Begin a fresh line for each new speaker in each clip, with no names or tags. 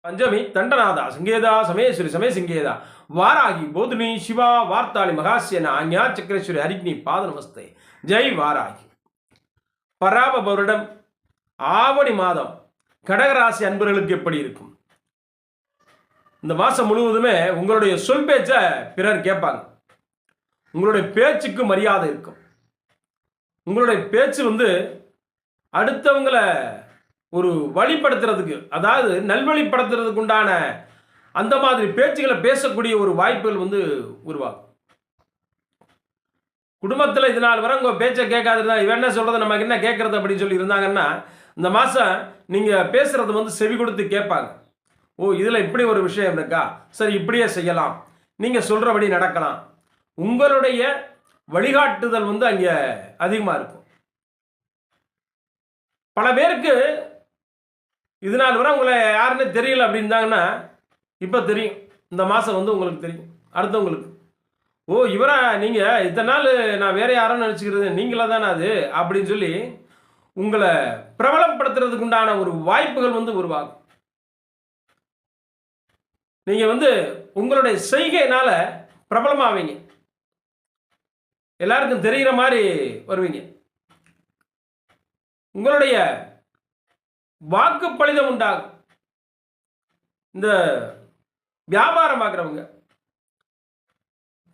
பஞ்சமி தண்டநாதா சிங்கேதா சமேஸ்வரி சமேசிங்கேதா வாராகி போதினி சிவா வார்த்தாளி மகாசியன ஆஞ்ஞா சக்கரேஸ்வரி ஹரிக்னி பாத நமஸ்தே. ஜெய் வாராகி. பராப வருடம் ஆவணி மாதம் கடகராசி அன்பர்களுக்கு எப்படி இருக்கும்? இந்த மாதம் முழுவதுமே உங்களுடைய சொல் பேச்சை பிறர் கேட்பாங்க. உங்களுடைய பேச்சுக்கு மரியாதை இருக்கும். உங்களுடைய பேச்சு அடுத்தவங்களை ஒரு வழிப்படுத்துறதுக்கு, அதாவது நல்வழிப்படுத்துறதுக்கு உண்டான அந்த மாதிரி பேச்சுகளை பேசக்கூடிய ஒரு வாய்ப்புகள் உருவாகும். குடும்பத்தில் இது நாள் வரை உங்கள் பேச்சை கேட்காதுன்னா இவன் என்ன சொல்கிறது, நமக்கு என்ன கேட்குறது அப்படின்னு சொல்லி இருந்தாங்கன்னா, இந்த மாதம் நீங்கள் பேசுகிறது செவி கொடுத்து கேட்பாங்க. ஓ, இதில் இப்படி ஒரு விஷயம் இருக்கா, சரி இப்படியே செய்யலாம், நீங்கள் சொல்கிறபடி நடக்கலாம். உங்களுடைய வழிகாட்டுதல் அங்கே அதிகமாக இருக்கும். பல பேருக்கு இது நாள் வரை உங்களை யாருன்னு தெரியல அப்படின்னாங்கன்னா இப்போ தெரியும். இந்த மாதம் உங்களுக்கு தெரியும். அடுத்தவங்களுக்கு ஓ, இவரா நீங்கள் இத்தனை நாள் நான் வேற யாரும் நினச்சிக்கிறது நீங்களா தானே அது அப்படின்னு சொல்லி உங்களை பிரபலப்படுத்துறதுக்கு உண்டான ஒரு வாய்ப்புகள் உருவாகும். நீங்கள் உங்களுடைய செய்கையினால பிரபலமாவீங்க. எல்லாருக்கும் தெரிகிற மாதிரி வருவீங்க. உங்களுடைய வாக்கு பலிதம் உண்டாகும். இந்த வியாபாரம் பார்க்குறவங்க,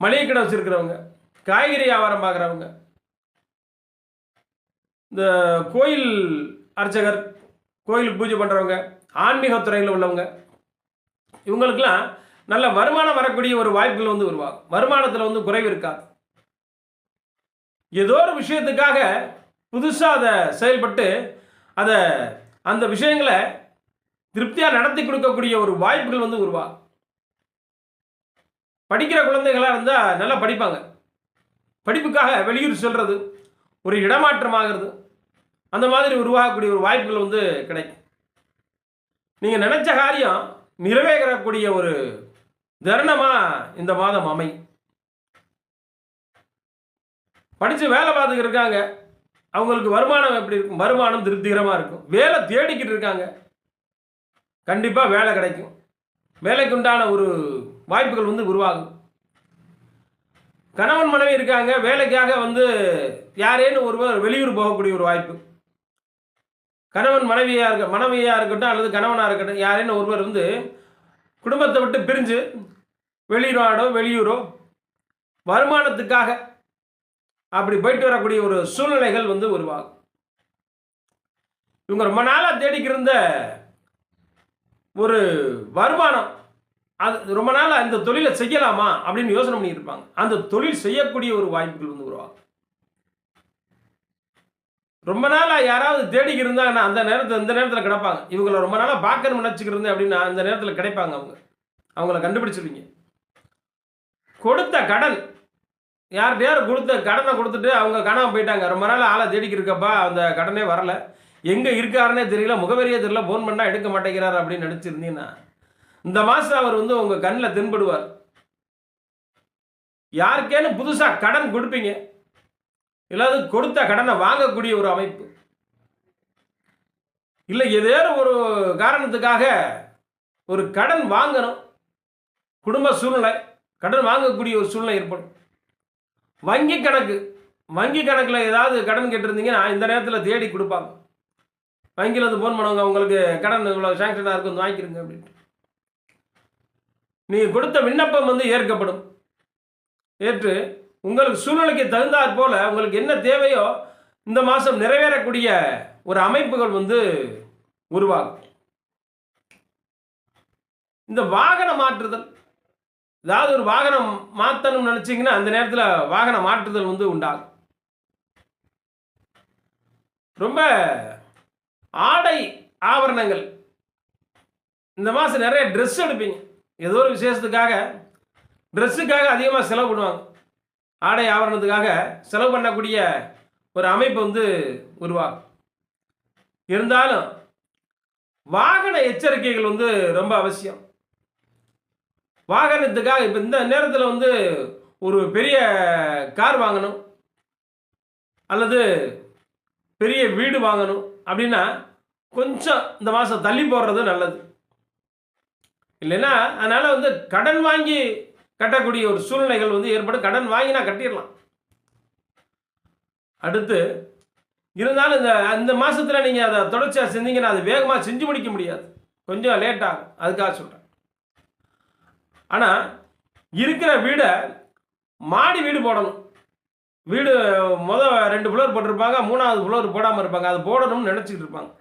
மளிகை கடை வச்சிருக்கிறவங்க, காய்கறி வியாபாரம் பார்க்குறவங்க, இந்த கோயில் அர்ச்சகர், கோயிலுக்கு பூஜை பண்ணுறவங்க, ஆன்மீகத்துறையில் உள்ளவங்க, இவங்களுக்கெல்லாம் நல்ல வருமானம் வரக்கூடிய ஒரு வாய்ப்புகள் உருவாகும். வருமானத்தில் குறைவு இருக்காது. ஏதோ ஒரு விஷயத்துக்காக புதுசாக அதை செயல்பட்டு அதை அந்த விஷயங்களை திருப்தியாக நடத்தி கொடுக்கக்கூடிய ஒரு வாய்ப்புகள் உருவாகும். படிக்கிற குழந்தைகளாக இருந்தால் நல்லா படிப்பாங்க. படிப்புக்காக வெளியூர் செல்வது, ஒரு இடமாற்றமாகிறது, அந்த மாதிரி உருவாகக்கூடிய ஒரு வாய்ப்புகள் கிடைக்கும். நீங்கள் நினைச்ச காரியம் நிறைவேறக்கூடிய ஒரு தருணமாக இந்த மாதம் அமையும். படித்து வேலை பார்த்துக்கிட்டு இருக்காங்க, அவங்களுக்கு வருமானம் எப்படி இருக்கும்? வருமானம் திருப்திகரமாக இருக்கும். வேலை தேடிக்கிட்டு இருக்காங்க, கண்டிப்பாக வேலை கிடைக்கும். வேலைக்கு உண்டான ஒரு வாய்ப்புகள் உருவாகும். கணவன் மனைவி இருக்காங்க, வேலைக்காக யாரேன்னு ஒருவர் வெளியூர் போகக்கூடிய ஒரு வாய்ப்பு. கணவன் மனைவியாக இருக்கட்டும் அல்லது கணவனாக இருக்கட்டும், யாரேன்னு ஒருவர் குடும்பத்தை விட்டு பிரிஞ்சு வெளிநாடோ வெளியூரோ வருமானத்துக்காக அப்படி போயிட்டு வரக்கூடிய ஒரு சூழ்நிலைகள் உருவாகும். இவங்க ரொம்ப நாளாக தேடிக்கிருந்த ஒரு வருமானம், அது ரொம்ப நாளாக இந்த தொழிலை செய்யலாமா அப்படின்னு யோசனை பண்ணிட்டு இருப்பாங்க. அந்த தொழில் செய்யக்கூடிய ஒரு வாய்ப்புகள் உருவாகும். ரொம்ப நாளாக யாராவது தேடிக்கி இருந்தாங்கன்னா இந்த நேரத்தில் கிடைப்பாங்க. இவங்களை ரொம்ப நாளாக பார்க்கணும்னு நினச்சிக்கிருந்தேன் அப்படின்னா அந்த நேரத்தில் கிடைப்பாங்க. அவங்கள கண்டுபிடிச்சிருவீங்க. கொடுத்த கடன், யார் கொடுத்த கடனை கொடுத்துட்டு அவங்க காணாமல் போயிட்டாங்க. ரொம்ப நாள் ஆளை தேடிக்கி இருக்கப்பா, அந்த கடனே வரலை, எங்கே இருக்காருன்னே தெரியல, முகவரியே தெரியல, ஃபோன் பண்ணால் எடுக்க மாட்டேங்கிறார் அப்படின்னு நினச்சிருந்தீங்கன்னா இந்த மாதம் அவர் உங்கள் கண்ணில் தென்படுவார். யாருக்கேன்னு புதுசாக கடன் கொடுப்பீங்க, இல்லாது கொடுத்த கடனை வாங்கக்கூடிய ஒரு அமைப்பு, இல்லை ஏதேனும் ஒரு காரணத்துக்காக ஒரு கடன் வாங்கணும், குடும்ப சூழ்நிலை, கடன் வாங்கக்கூடிய ஒரு சூழ்நிலை ஏற்படும். வங்கி கணக்கில் ஏதாவது கடன் கேட்டிருந்தீங்கன்னா இந்த நேரத்தில் தேடி கொடுப்பாங்க. வங்கியில் ஃபோன் பண்ணுவாங்க, உங்களுக்கு கடன் இவ்வளோ சாங்ஷனாக இருக்கும், வாங்கிக்கிறங்க அப்படின்ட்டு. நீங்கள் கொடுத்த விண்ணப்பம் ஏற்கப்படும். ஏற்று உங்களுக்கு சூழ்நிலைக்கு தகுந்தாற் போல் உங்களுக்கு என்ன தேவையோ இந்த மாதம் நிறைவேறக்கூடிய ஒரு அமைப்புகள் உருவாகும். இந்த வாகன மாற்றுதல், ஏதாவது ஒரு வாகனம் மாற்றணும்னு நினச்சிங்கன்னா அந்த நேரத்தில் வாகன மாற்றுதல் உண்டாகும். ரொம்ப ஆடை ஆபரணங்கள், இந்த மாதம் நிறைய ட்ரெஸ் எடுப்பீங்க. ஏதோ ஒரு விசேஷத்துக்காக ட்ரெஸ்ஸுக்காக அதிகமாக செலவு பண்ணுவாங்க. ஆடை ஆபரணத்துக்காக செலவு பண்ணக்கூடிய ஒரு அமைப்பு உருவாகும். இருந்தாலும் வாகன எச்சரிக்கைகள் ரொம்ப அவசியம். வாகனத்துக்காக இப்போ இந்த நேரத்தில் ஒரு பெரிய கார் வாங்கணும் அல்லது பெரிய வீடு வாங்கணும் அப்படின்னா கொஞ்சம் இந்த மாதம் தள்ளி போடுறது நல்லது. இல்லைன்னா அதனால் வந்து கடன் வாங்கி கட்டக்கூடிய ஒரு சூழ்நிலைகள் வந்து ஏற்படும். கடன் வாங்கினா கட்டிடலாம். அடுத்து இருந்தாலும் இந்த மாதத்தில் நீங்கள் அதை தொடர்ச்சியாக செஞ்சீங்கன்னா அது வேகமாக செஞ்சு முடிக்க முடியாது, கொஞ்சம் லேட் ஆகும். அதுக்காக சொல்கிறேன். ஆனால் இருக்கிற வீடை மாடி வீடு போடணும். வீடு மொதல் 2 ஃப்ளோர் போட்டிருப்பாங்க, 3வது ஃப்ளோர் போடாமல் இருப்பாங்க. அது போடணும்னு நினச்சிக்கிட்டு இருப்பாங்க.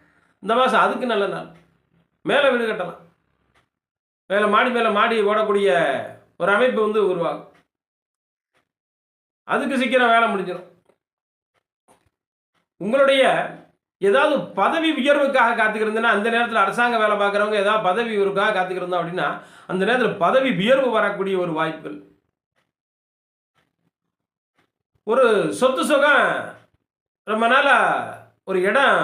இந்த மாதம் அதுக்கு நல்ல நாள். மேலே வீடு கட்டலாம். மேலே மாடி ஓடக்கூடிய ஒரு அமைப்பு வந்து உருவாகும். அதுக்கு சீக்கிரம் வேலை முடிஞ்சிடும். உங்களுடைய ஏதாவது பதவி உயர்வுக்காக காத்துக்கிறதுனா, அந்த நேரத்தில் அரசாங்க வேலை பார்க்குறவங்க ஏதாவது பதவி உயர்வுக்காக காத்துக்கிறோம் அப்படின்னா, அந்த நேரத்தில் பதவி உயர்வு வரக்கூடிய ஒரு வாய்ப்புகள். ஒரு சொத்து சுகம் ரொம்ப நாளாக ஒரு இடம்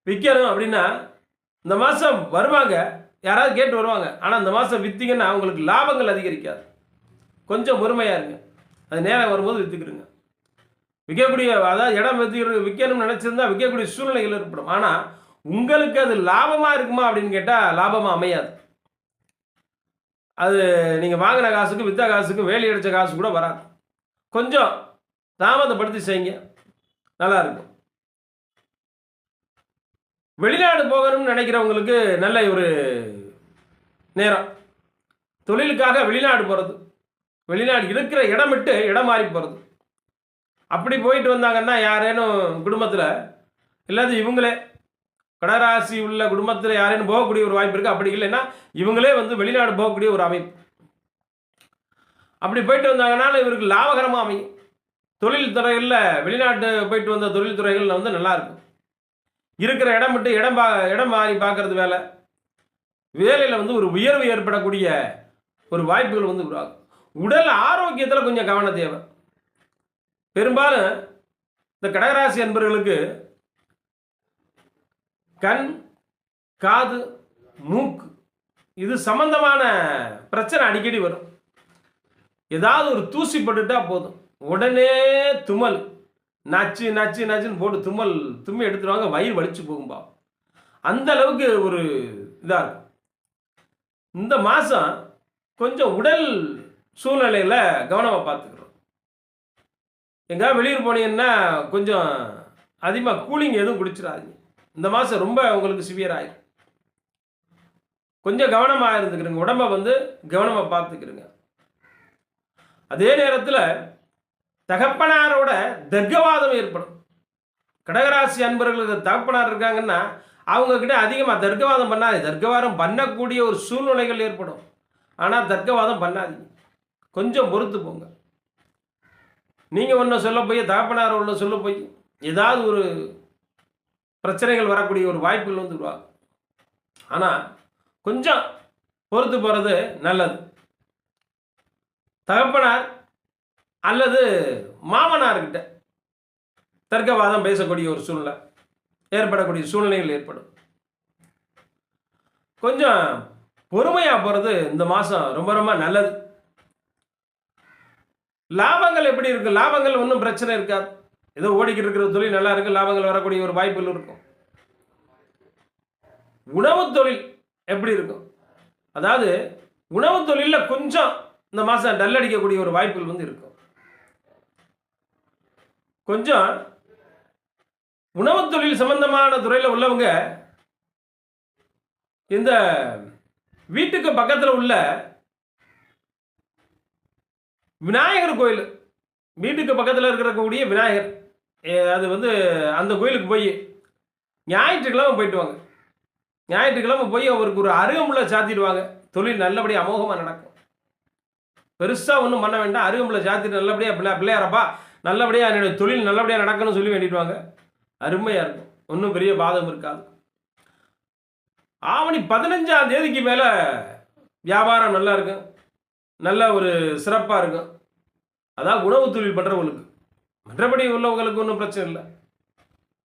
விற்கணும் அப்படின்னா, இந்த மாதம் வருவாங்க, யாராவது கேட்டு வருவாங்க. ஆனால் இந்த மாதம் விற்றீங்கன்னா அவங்களுக்கு லாபங்கள் அதிகரிக்காது. கொஞ்சம் பொறுமையாக இருங்க. அது நேரம் வரும்போது விற்றுக்கிடுங்க. விற்கக்கூடிய அதாவது இடம் விற்கணும்னு நினச்சிருந்தா விற்கக்கூடிய சூழ்நிலைகள் ஏற்படும். ஆனால் உங்களுக்கு அது லாபமாக இருக்குமா அப்படின்னு கேட்டால் லாபமாக அமையாது. அது நீங்கள் வாங்கின காசுக்கும் விற்ற காசுக்கும் வேலி அடித்த காசு கூட வராது. கொஞ்சம் தாமதப்படுத்தி செய்யுங்க, நல்லா இருக்கும். வெளிநாடு போகணும்னு நினைக்கிறவங்களுக்கு நல்ல ஒரு நேரம். தொழிலுக்காக வெளிநாடு போகிறது, வெளிநாடு இருக்கிற இடம் விட்டு இடம் மாறி போகிறது. அப்படி போயிட்டு வந்தாங்கன்னா யாரேனும் குடும்பத்தில் இல்லாத இவங்களே கடராசி உள்ள குடும்பத்தில் யாரேனும் போகக்கூடிய ஒரு வாய்ப்பு இருக்குது. அப்படி இல்லைன்னா இவங்களே வந்து வெளிநாடு போகக்கூடிய ஒரு அமைப்பு. அப்படி போயிட்டு வந்தாங்கனால இவருக்கு லாபகரமாக அமையும். தொழில் துறைகளில் வெளிநாட்டு போயிட்டு வந்த தொழில் துறைகளில் வந்து நல்லாயிருக்கும். இருக்கிற இடம் விட்டு இடம் மாறி பார்க்கறது வேலையில் வந்து ஒரு உயர்வு ஏற்படக்கூடிய ஒரு வாய்ப்புகள் வந்து உருவாகும். உடல் ஆரோக்கியத்தில் கொஞ்சம் கவனம் தேவை. பெரும்பாலும் இந்த கடகராசி அன்பர்களுக்கு கண், காது, மூக்கு இது சம்பந்தமான பிரச்சனை அடிக்கடி வரும். ஏதாவது ஒரு தூசி பட்டுட்டா போதும், உடனே தும்மல், நச்சுன்னு போட்டு தும்மி எடுத்துருவாங்க. வயிறு வலிச்சு போகும்பா. அந்த அளவுக்கு ஒரு இதாக இருக்கும். இந்த மாதம் கொஞ்சம் உடல் சூழ்நிலையில் கவனமாக பார்த்துக்கிறோம். எங்கேயாவது வெளியூர் போனீங்கன்னா கொஞ்சம் அதிகமாக கூலிங் எதுவும் குடிச்சிடாதீங்க. இந்த மாதம் ரொம்ப உங்களுக்கு சிவியர் ஆகிடும். கொஞ்சம் கவனமாக இருந்துக்கிறங்க. உடம்பை வந்து கவனமாக பார்த்துக்கிறங்க. அதே நேரத்தில் தகப்பனாரோட தர்க்கவாதம் ஏற்படும். கடகராசி அன்பர்களுக்கு தகப்பனார் இருக்காங்கன்னா அவங்கக்கிட்ட அதிகமாக தர்க்கவாதம் பண்ணாது. தர்க்கவாதம் பண்ணக்கூடிய ஒரு சூழ்நிலைகள் ஏற்படும். ஆனால் தர்க்கவாதம் பண்ணாதீங்க, கொஞ்சம் பொறுத்து போங்க. நீங்கள் ஒன்று சொல்ல போய் தகப்பனார் ஒன்று சொல்ல போய் ஏதாவது ஒரு பிரச்சனைகள் வரக்கூடிய ஒரு வாய்ப்புகள் வந்து உருவாகும். ஆனால் கொஞ்சம் பொறுத்து போகிறது நல்லது. தகப்பனார் அல்லது மாமனார்கிட்ட தர்க்கவாதம் பேசக்கூடிய ஒரு சூழ்நிலை ஏற்படக்கூடிய சூழ்நிலைகள் ஏற்படும். கொஞ்சம் பொறுமையாக போகிறது இந்த மாதம் ரொம்ப ரொம்ப நல்லது. லாபங்கள் எப்படி இருக்கு? லாபங்கள் ஒன்றும் பிரச்சனை இருக்காது. ஏதோ ஓடிக்கிட்டு இருக்கிற தொழில் நல்லா இருக்கு, லாபங்கள் வரக்கூடிய ஒரு வாய்ப்புகள் இருக்கும். உணவு தொழில் எப்படி இருக்கும்? அதாவது உணவு தொழிலில் கொஞ்சம் இந்த மாதம் டல் அடிக்கக்கூடிய ஒரு வாய்ப்புகள் வந்து இருக்கும். கொஞ்சம் உணவு தொழில் சம்பந்தமான துறையில் உள்ளவங்க இந்த வீட்டுக்கு பக்கத்தில் உள்ள விநாயகர் கோயில், வீட்டுக்கு பக்கத்தில் இருக்கக்கூடிய விநாயகர், அது வந்து அந்த கோயிலுக்கு போய் ஞாயிற்றுக்கிழமை போயிட்டு வாங்க. ஞாயிற்றுக்கிழமை போய் அவருக்கு ஒரு அருகம்புல்லை சாத்திடுவாங்க. தொழில் நல்லபடியாக அமோகமாக நடக்கும். பெருசாக ஒன்றும் பண்ண வேண்டாம். அருகம்புல்லை சாத்திட்டு நல்லபடியாக பிள்ளையாரப்பா நல்லபடியாக என்னுடைய தொழில் நல்லபடியாக நடக்கணும்னு சொல்லி வேண்டிடுவாங்க. அருமையாக இருக்கும். ஒன்றும் பெரிய பாதகம் இருக்காது. ஆவணி 15ஆம் தேதிக்கு மேலே வியாபாரம் நல்லா இருக்கும், நல்ல ஒரு சிறப்பாக இருக்கும். அதான் உணவு தொழில் பண்ணுறவங்களுக்கு. மற்றபடி உள்ளவங்களுக்கு ஒன்றும் பிரச்சனை இல்லை,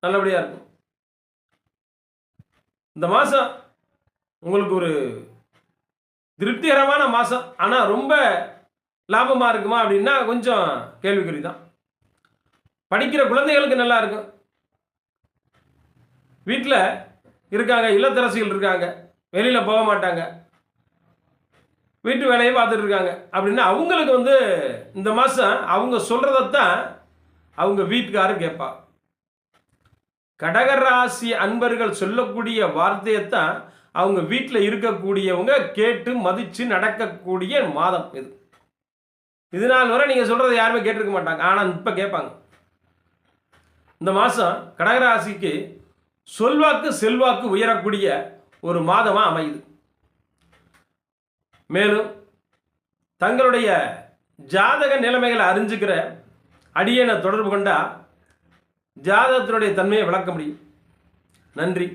நல்லபடியாக இருக்கும். இந்த மாதம் உங்களுக்கு ஒரு திருப்திகரமான மாதம். ஆனால் ரொம்ப லாபமாக இருக்குமா அப்படின்னா கொஞ்சம் கேள்விக்குறி தான். படிக்கிற குழந்தைகளுக்கு நல்லா இருக்கும். வீட்டில் இருக்காங்க, இல்லத்தரசிகள் இருக்காங்க, வெளியில் போக மாட்டாங்க. வீட்டு வேலையை பார்த்துட்டு இருக்காங்க அப்படின்னா அவங்களுக்கு வந்து இந்த மாதம் அவங்க சொல்கிறதத்தான் அவங்க வீட்டுக்காரர் கேட்பா. கடகராசி அன்பர்கள் சொல்லக்கூடிய வார்த்தையைத்தான் அவங்க வீட்டில் இருக்கக்கூடியவங்க கேட்டு மதித்து நடக்கக்கூடிய மாதம் இது. இது நாள் வரை நீங்கள் சொல்கிறத யாருமே கேட்டிருக்க மாட்டாங்க, ஆனால் இப்போ கேட்பாங்க. இந்த மாதம் கடகராசிக்கு சொல்வாக்கு செல்வாக்கு உயரக்கூடிய ஒரு மாதமாக அமையுது. மேலும் தங்களுடைய ஜாதக நிலைமைகளை அறிஞ்சுக்கிற அடியனை தொடர்பு கொண்டா ஜாதகத்தினுடைய தன்மையை விளக்க முடியும். நன்றி.